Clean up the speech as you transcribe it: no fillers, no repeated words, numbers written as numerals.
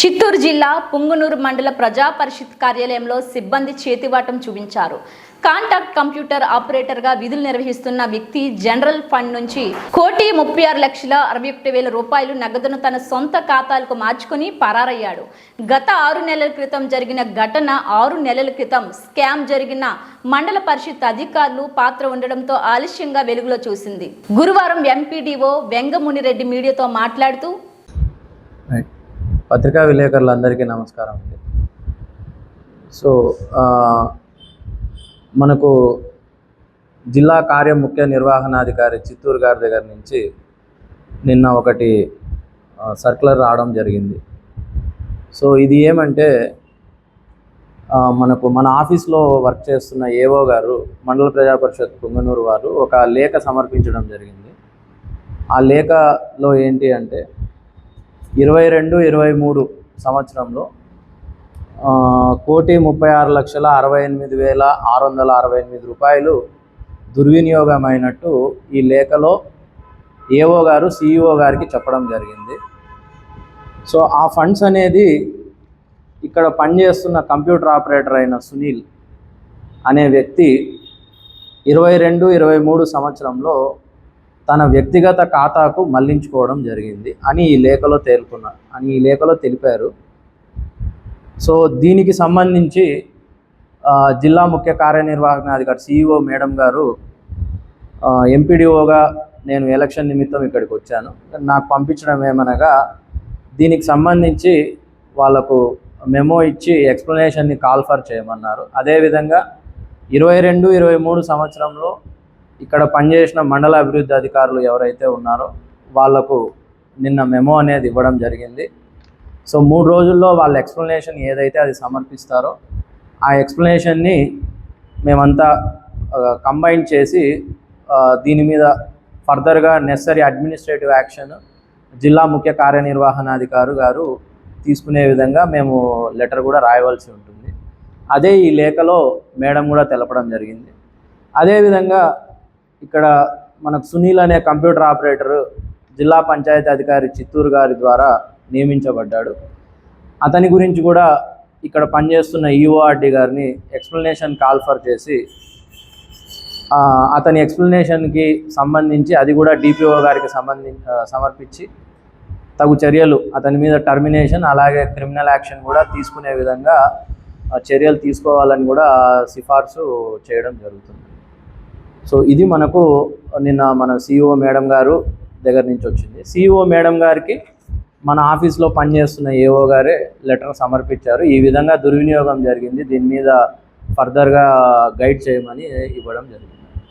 చిత్తూరు జిల్లా పుంగనూరు మండల ప్రజా పరిషత్ కార్యాలయంలో సిబ్బంది చేతివాటం చూపించారు. కాంటాక్ట్ కంప్యూటర్ ఆపరేటర్గా విధులు నిర్వహిస్తున్న వ్యక్తి జనరల్ ఫండ్ నుంచి 1,36,61,000 రూపాయలు నగదును తన సొంత ఖాతాలకు మార్చుకుని పరారయ్యాడు. గత 6 నెలల క్రితం జరిగిన ఘటన 6 నెలల క్రితం స్కామ్ జరిగిన మండల పరిషత్ అధికారులు పాత్ర ఉండడంతో ఆలస్యంగా వెలుగులో చూసింది. గురువారం ఎంపీడీఓ వెంగమునిరెడ్డి మీడియాతో మాట్లాడుతూ, పత్రికా విలేకరులందరికీ నమస్కారం అండి. సో మనకు జిల్లా ముఖ్య నిర్వహణాధికారి చిత్తూరు గారి దగ్గర నుంచి నిన్న ఒకటి సర్క్యులర్ రావడం జరిగింది. సో ఇది ఏమంటే మన ఆఫీస్లో వర్క్ చేస్తున్న ఏఓ గారు మండల ప్రజా పరిషత్ పుంగనూరు వారు ఒక లేఖ సమర్పించడం జరిగింది. ఆ లేఖలో ఏంటి అంటే 22-23 సంవత్సరంలో 1,36,68,608 రూపాయలు దుర్వినియోగమైనట్టు ఈ లేఖలో ఏఓ గారు సిఇఓ గారికి చెప్పడం జరిగింది. సో ఆ ఫండ్స్ అనేది ఇక్కడ పనిచేస్తున్న కంప్యూటర్ ఆపరేటర్ అయిన సునీల్ అనే వ్యక్తి 22-23 సంవత్సరంలో తన వ్యక్తిగత ఖాతాకు మళ్లించుకోవడం జరిగింది అని ఈ లేఖలో తెలిపారు. సో దీనికి సంబంధించి జిల్లా ముఖ్య కార్యనిర్వహణాధికారి సిఇఓ మేడం గారు ఎంపీడీఓగా నేను ఎలక్షన్ నిమిత్తం ఇక్కడికి వచ్చాను. నాకు పంపించడం ఏమనగా దీనికి సంబంధించి వాళ్ళకు మెమో ఇచ్చి ఎక్స్ప్లెనేషన్ని కాల్ఫర్ చేయమన్నారు. అదేవిధంగా 22-23 సంవత్సరంలో ఇక్కడ పనిచేసిన మండల అభివృద్ధి అధికారులు ఎవరైతే ఉన్నారో వాళ్లకు నిన్న మెమో అనేది ఇవ్వడం జరిగింది. సో 3 రోజుల్లో వాళ్ళ ఎక్స్ప్లెనేషన్ ఏదైతే అది సమర్పిస్తారో ఆ ఎక్స్ప్లెనేషన్ని మేమంతా కంబైన్ చేసి దీని మీద ఫర్దర్గా నెసరీ అడ్మినిస్ట్రేటివ్ యాక్షన్ జిల్లా ముఖ్య కార్యనిర్వహణాధికారి గారు తీసుకునే విధంగా మేము లెటర్ కూడా రాయవలసి ఉంటుంది. అదే ఈ లేఖలో మేడం కూడా తెలపడం జరిగింది. అదేవిధంగా ఇక్కడ మనకు సునీల్ అనే కంప్యూటర్ ఆపరేటర్ జిల్లా పంచాయతీ అధికారి చిత్తూరు గారి ద్వారా నియమించబడ్డాడు. అతని గురించి కూడా ఇక్కడ పనిచేస్తున్న ఈఓఆర్డి గారిని ఎక్స్ప్లెనేషన్ కాల్ఫర్ చేసి అతని ఎక్స్ప్లెనేషన్కి సంబంధించి అది కూడా డిపిఓ గారికి సమర్పించి తగు చర్యలు అతని మీద టర్మినేషన్ అలాగే క్రిమినల్ యాక్షన్ కూడా తీసుకునే విధంగా చర్యలు తీసుకోవాలని కూడా సిఫార్సు చేయడం జరుగుతుంది. సో ఇది మనకు నిన్న మన సిఇఓ మేడం గారు దగ్గర నుంచి వచ్చింది. సిఇఓ మేడం గారికి మన ఆఫీస్లో పనిచేస్తున్న ఏఓ గారే లెటర్ సమర్పించారు. ఈ విధంగా దుర్వినియోగం జరిగింది, దీని మీద ఫర్దర్గా గైడ్ చేయమని ఇవ్వడం జరిగింది.